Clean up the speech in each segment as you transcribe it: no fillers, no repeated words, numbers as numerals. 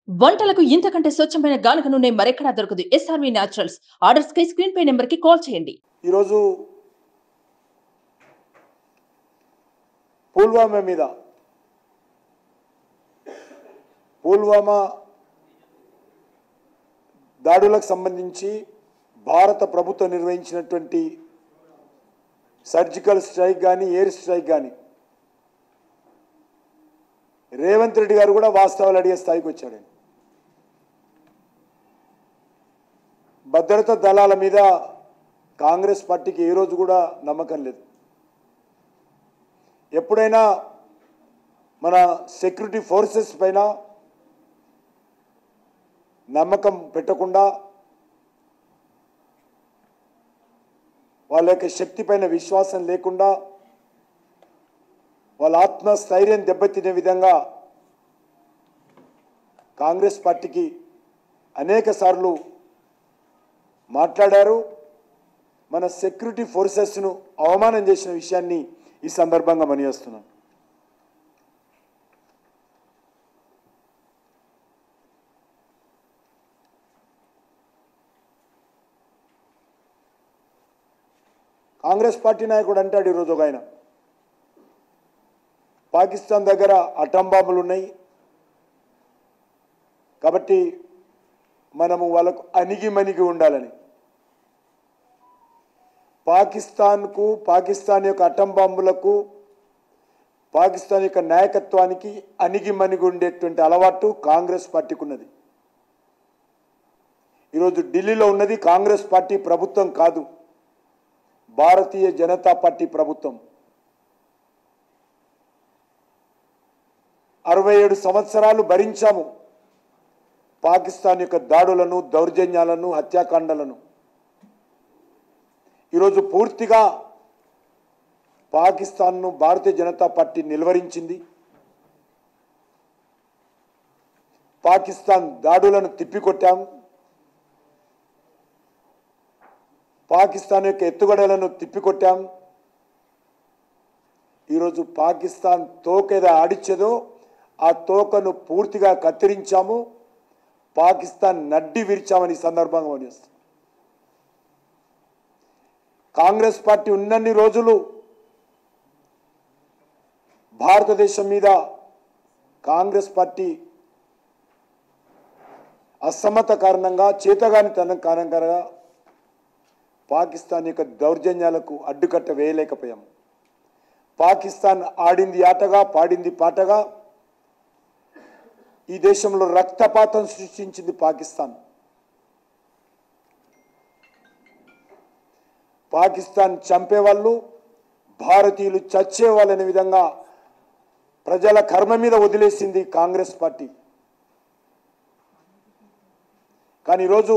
వంటలకు ఇంతకంటే స్వచ్ఛమైన గానుగ నూనె మరెక్కడా దొరకదు. SRV naturals. ఆర్డర్స్ కై స్క్రీన్ పై నెంబర్ కి కాల్ చేయండి. ఈరోజు పుల్వామా దాడులకు సంబంధించి భారత ప్రభుత్వం నిర్వహించినటువంటి సర్జికల్ స్ట్రైక్ కానీ ఎయిర్ స్ట్రైక్ కానీ రేవంత్ రెడ్డి గారు కూడా వాస్తవాలు అడిగే స్థాయికి వచ్చాడు. భద్రతా దళాల మీద కాంగ్రెస్ పార్టీకి ఏ రోజు కూడా నమ్మకం లేదు. ఎప్పుడైనా మన సెక్యూరిటీ ఫోర్సెస్ పైన నమ్మకం పెట్టకుండా వాళ్ళ యొక్క శక్తి పైన విశ్వాసం లేకుండా వాళ్ళ ఆత్మస్థైర్యం దెబ్బతినే విధంగా కాంగ్రెస్ పార్టీకి అనేక సార్లు మాట్లాడారు. మన సెక్యూరిటీ ఫోర్సెస్ను అవమానం చేసిన విషయాన్ని ఈ సందర్భంగా మనియేస్తున్నాను. కాంగ్రెస్ పార్టీ నాయకుడు అంటాడు ఈరోజు ఒక ఆయన, పాకిస్తాన్ దగ్గర అటం బాంబులు ఉన్నాయి కాబట్టి మనము వాళ్ళకు అణిగిమణిగి ఉండాలని. పాకిస్తాన్ యొక్క అటం బాంబులకు పాకిస్తాన్ యొక్క నాయకత్వానికి అణిగిమణిగి ఉండేటువంటి అలవాటు కాంగ్రెస్ పార్టీకి ఉన్నది. ఈరోజు ఢిల్లీలో ఉన్నది కాంగ్రెస్ పార్టీ ప్రభుత్వం కాదు, భారతీయ జనతా పార్టీ ప్రభుత్వం. 67 సంవత్సరాలు భరించాము పాకిస్తాన్ యొక్క దాడులను, దౌర్జన్యాలను, హత్యాకాండలను. ఈరోజు పూర్తిగా పాకిస్తాన్ను భారతీయ జనతా పార్టీ నిలువరించింది. పాకిస్తాన్ దాడులను తిప్పికొట్టాం, పాకిస్తాన్ యొక్క ఎత్తుగడలను తిప్పికొట్టాం. ఈరోజు పాకిస్తాన్ తోక ఏదో ఆడిచ్చేదో ఆ తోకను పూర్తిగా కత్తిరించాము, పాకిస్తాన్ నడ్డి విరిచామని సందర్భంగా వనిస్తాం. కాంగ్రెస్ పార్టీ ఉన్నన్ని రోజులు భారతదేశం మీద కాంగ్రెస్ పార్టీ అసమ్మత కారణంగా, చేతగానితనం కారణంగా పాకిస్తాన్ యొక్క దౌర్జన్యాలకు అడ్డుకట్ట వేయలేకపోయాము. పాకిస్తాన్ ఆడింది ఆటగా, పాడింది పాటగా ఈ దేశంలో రక్తపాతం సృష్టించింది పాకిస్తాన్. పాకిస్తాన్ చంపేవాళ్ళు, భారతీయులు చచ్చేవాళ్ళనే విధంగా ప్రజల కర్మ మీద వదిలేసింది కాంగ్రెస్ పార్టీ. కానీ ఈరోజు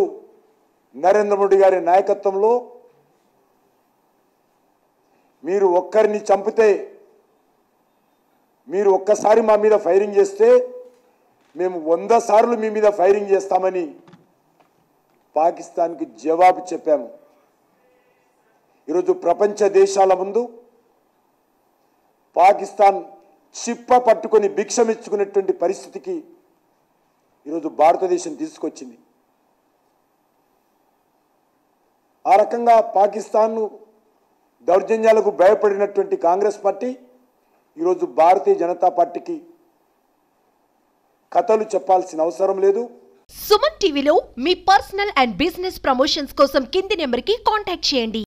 నరేంద్ర మోడీ గారి నాయకత్వంలో మీరు ఒక్కరిని చంపితే, మీరు ఒక్కసారి మా మీద ఫైరింగ్ చేస్తే మేము 100 సార్లు మీ మీద ఫైరింగ్ చేస్తామని పాకిస్తాన్కి జవాబు చెప్పాము. ఈరోజు ప్రపంచ దేశాల ముందు పాకిస్తాన్ చిప్ప పట్టుకొని భిక్షమిచ్చుకునేటువంటి పరిస్థితికి ఈరోజు భారతదేశం తీసుకొచ్చింది. ఆ రకంగా పాకిస్తాన్ దౌర్జన్యాలకు భయపడినటువంటి కాంగ్రెస్ పార్టీ ఈరోజు భారతీయ జనతా పార్టీకి కథలు చెప్పాల్సిన అవసరం లేదు. సుమన్ టీవీలో మీ పర్సనల్ అండ్ బిజినెస్ ప్రమోషన్స్ కోసం కింది నెంబర్కి కాంటాక్ట్ చేయండి.